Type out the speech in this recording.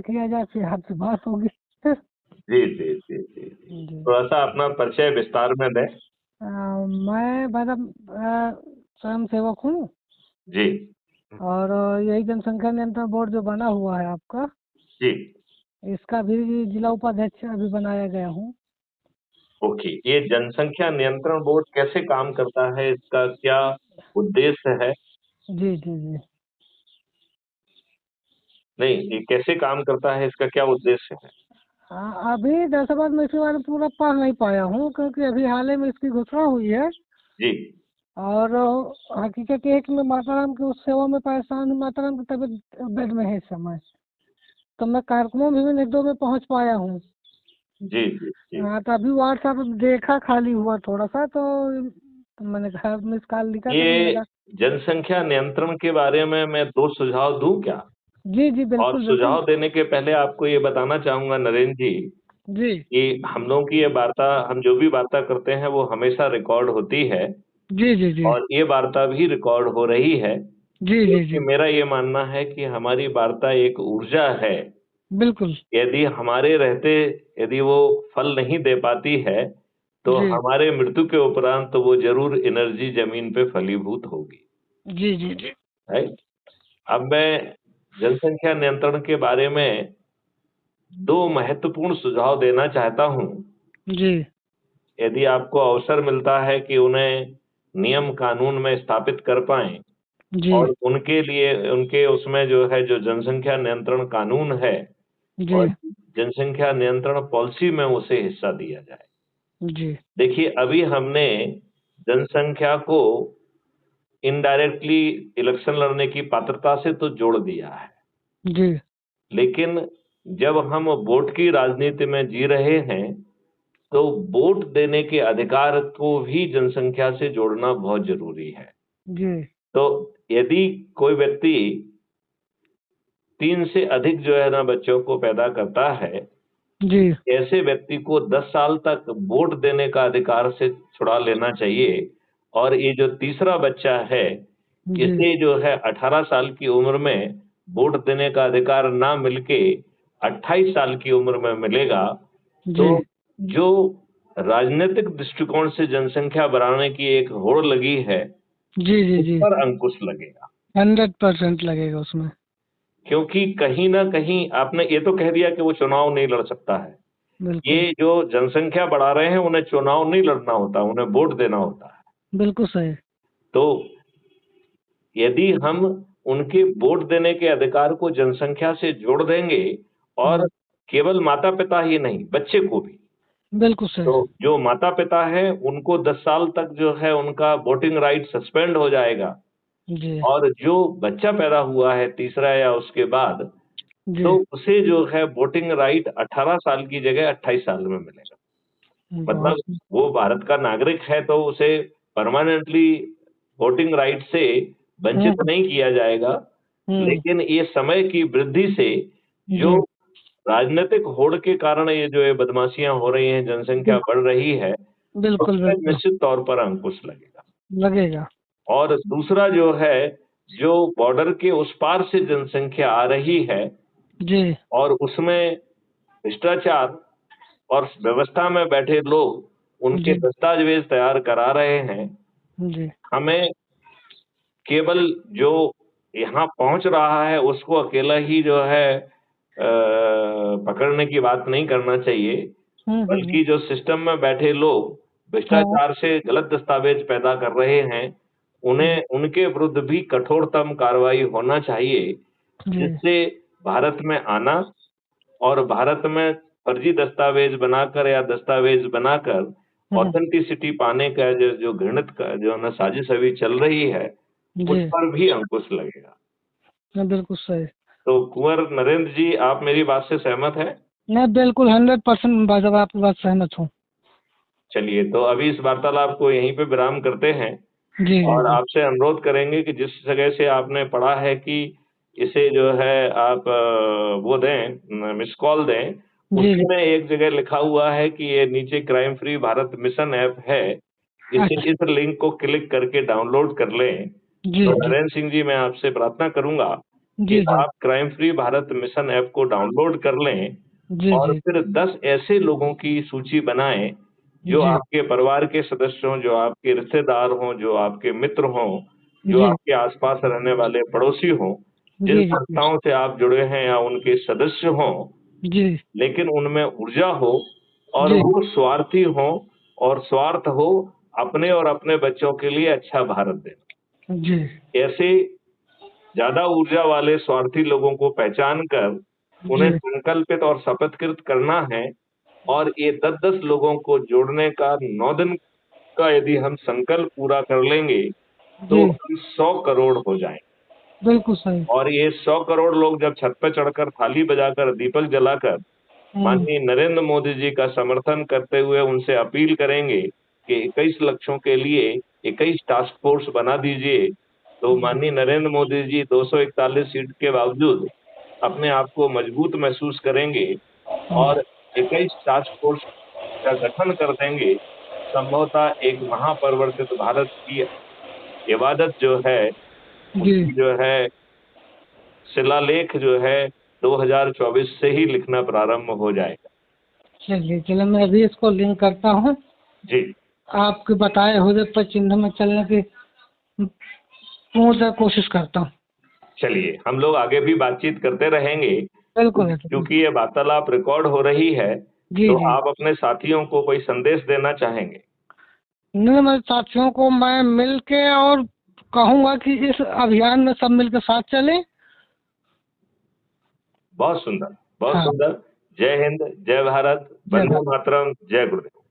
किया जाए, फिर आपसे बात होगी। जी जी जी जी जी, जी। थोड़ा सा अपना परिचय विस्तार में दें। मैं मतलब स्वयं सेवक हूँ, जी और यही जनसंख्या नियंत्रण बोर्ड जो बना हुआ है आपका, जी। इसका भी जिला उपाध्यक्ष अभी बनाया गया हूँ। ओके, ये जनसंख्या नियंत्रण बोर्ड कैसे काम करता है, इसका क्या उद्देश्य है? जी जी जी। नहीं, ये कैसे काम करता है, इसका क्या उद्देश्य है? अभी दरअसल मैं इसके बारे में पूरा पढ़ नहीं पाया हूँ, क्योंकि अभी हाल ही में इसकी घोषणा हुई है। जी और हकीकत ये है कि मैं माता राम की उस सेवा में परेशान हूँ, माता राम की तबीयत बेड में है इस समय, तो मैं कार्यक्रमों में भी एक दो में पहुँच पाया हूँ। जी जी जी। हाँ, तो अभी व्हाट्सएप देखा, खाली हुआ थोड़ा सा, तो मैंने कहा मिस कॉल लिखा, तो मैंने ये कहा जनसंख्या नियंत्रण के बारे में मैं 2 सुझाव दूं क्या? जी जी, और बिल्कुल बिल्कुल। सुझाव देने के पहले आपको ये बताना चाहूंगा नरेंद्र जी, जी कि हम लोगों की ये वार्ता, हम जो भी वार्ता करते हैं वो हमेशा रिकॉर्ड होती है, जी जी जी और ये वार्ता भी रिकॉर्ड हो रही है, जी जी क्योंकि जी, मेरा ये मानना है कि हमारी वार्ता एक ऊर्जा है। बिल्कुल। यदि हमारे रहते, यदि वो फल नहीं दे पाती है, तो जी हमारे मृत्यु के उपरांत तो वो जरूर एनर्जी जमीन पे फलीभूत होगी। जी जी जी राइट। अब मैं जनसंख्या नियंत्रण के बारे में 2 महत्वपूर्ण सुझाव देना चाहता हूं। जी यदि आपको अवसर मिलता है कि उन्हें नियम कानून में स्थापित कर पाएं, जी और उनके लिए, उनके उसमें जो है, जो जनसंख्या नियंत्रण कानून है जी और जनसंख्या नियंत्रण पॉलिसी में उसे हिस्सा दिया जाए। जी देखिए, अभी हमने जनसंख्या को इनडायरेक्टली इलेक्शन लड़ने की पात्रता से तो जोड़ दिया है, जी लेकिन जब हम वोट की राजनीति में जी रहे हैं, तो वोट देने के अधिकार को भी जनसंख्या से जोड़ना बहुत जरूरी है। जी तो यदि कोई व्यक्ति 3 से अधिक जो है ना बच्चों को पैदा करता है, जी ऐसे व्यक्ति को 10 साल तक वोट देने का अधिकार से छुड़ा लेना चाहिए। और ये जो तीसरा बच्चा है, जी इसे जो है 18 साल की उम्र में वोट देने का अधिकार ना मिलके 28 साल की उम्र में मिलेगा। जी तो जो राजनीतिक दृष्टिकोण से जनसंख्या बढ़ाने की एक होड़ लगी है, जी जी उस जी, पर अंकुश लगेगा। 100% लगेगा उसमें। क्योंकि कहीं ना कहीं आपने ये तो कह दिया कि वो चुनाव नहीं लड़ सकता है। बिल्कुल ये जो जनसंख्या बढ़ा रहे हैं, उन्हें चुनाव नहीं लड़ना होता, उन्हें वोट देना होता है। बिल्कुल सही। तो यदि हम उनके वोट देने के अधिकार को जनसंख्या से जोड़ देंगे, और केवल माता पिता ही नहीं, बच्चे को भी, बिल्कुल सही। तो जो माता पिता है उनको 10 साल तक जो है उनका वोटिंग राइट सस्पेंड हो जाएगा। जी और जो बच्चा पैदा हुआ है तीसरा या उसके बाद, जी, तो उसे जो है वोटिंग राइट 18 साल की जगह 28 साल में मिलेगा। बहुत। मतलब वो भारत का नागरिक है, तो उसे परमानेंटली वोटिंग राइट से वंचित हम्म नहीं किया जाएगा। हम्म लेकिन ये समय की वृद्धि से, जो जी, राजनीतिक होड़ के कारण ये बदमाशियां हो रही हैं, जनसंख्या बढ़ रही है, बिल्कुल उसमें बिल्कुल निश्चित तौर पर अंकुश लगेगा। लगेगा। और दूसरा जो है, जो बॉर्डर के उस पार से जनसंख्या आ रही है, जी और उसमें भ्रष्टाचार और व्यवस्था में बैठे लोग उनके जी दस्तावेज तैयार करा रहे हैं। जी हमें केवल जो यहाँ पहुंच रहा है उसको अकेला ही जो है पकड़ने की बात नहीं करना चाहिए, हम्म, बल्कि जो सिस्टम में बैठे लोग हाँ भ्रष्टाचार से गलत दस्तावेज पैदा कर रहे हैं, जी उन्हें, उनके विरुद्ध भी कठोरतम कार्रवाई होना चाहिए, जी जिससे भारत में आना और भारत में फर्जी दस्तावेज बनाकर या दस्तावेज बनाकर हम्म, ऑथेंटिसिटी पाने का जो घृणित जो है ना साजिश अभी चल रही है, उस जी पर भी अंकुश लगेगा। हाँ, बिल्कुल सही। तो कुंवर नरेंद्र जी, आप मेरी बात से सहमत हैं? मैं बिल्कुल 100% बाजब आपकी बात सहमत हूँ। चलिए, तो अभी इस वार्तालाप को यहीं पे विराम करते हैं, जी जी और जी आपसे अनुरोध करेंगे कि जिस जगह से आपने पढ़ा है कि इसे जो है आप वो दें, मिस कॉल दें, जी जी, उसी में एक जगह लिखा हुआ है कि ये नीचे crime free Bharat mission app है, इसे, अच्छा, इस लिंक को क्लिक करके डाउनलोड कर लें। जी तो जी नरेंद्र सिंह जी, मैं आपसे प्रार्थना करूंगा जी कि जी आप crime free Bharat mission app को डाउनलोड कर लें जी और जी फिर 10 ऐसे लोगों की सूची बनाएं जो जी आपके परिवार के सदस्य हों, जो आपके रिश्तेदार हों, जो आपके मित्र हों, जो जी आपके आसपास रहने वाले पड़ोसी हों, जिन जी जी संस्थाओं से आप जुड़े हैं या उनके सदस्य हों, जी लेकिन उनमें ऊर्जा हो और जी वो स्वार्थी हो और स्वार्थ हो अपने और अपने बच्चों के लिए अच्छा भारत देना। जी ऐसे ज्यादा ऊर्जा वाले स्वार्थी लोगों को पहचान कर उन्हें जी संकल्पित और शपथकृत करना है और ये 10-10 लोगों को जोड़ने का 9 दिन का यदि हम संकल्प पूरा कर लेंगे तो जी हम 100 करोड़ हो जाएं। बिल्कुल सही। और ये 100 करोड़ लोग जब छत पे चढ़कर थाली बजाकर दीपक जलाकर हम्म, माननीय नरेंद्र मोदी जी का समर्थन करते हुए उनसे अपील करेंगे कि 21 लक्ष्यों के लिए 21 टास्क फोर्स बना दीजिए, तो माननीय नरेंद्र मोदी जी 241 सीट के बावजूद अपने आप को मजबूत महसूस करेंगे और 21 टास्क फोर्स का गठन कर देंगे। संभवतः एक महापरिवर्तित भारत की इबादत जो है, जी उसकी जो है शिलालेख जो है 2024 से ही लिखना प्रारंभ हो जाएगा। चलिए चलो मैं अभी इसको लिंक करता हूँ। जी आपके बताए हुए पर चिन्ह में चलने की पूर्ण कोशिश करता हूँ। चलिए, हम लोग आगे भी बातचीत करते रहेंगे। बिल्कुल है, बिल्कुल। क्योंकि ये वार्तालाप रिकॉर्ड हो रही है, जी तो जी आप अपने साथियों को कोई संदेश देना चाहेंगे? नहीं, मेरे साथियों को मैं मिल के और कहूँगा कि इस अभियान में सब मिल के साथ चलें। बहुत सुंदर, बहुत हाँ, सुंदर। जय हिंद, जय भारत, जय वंदे भारत। मातरम, जय गुरुदेव।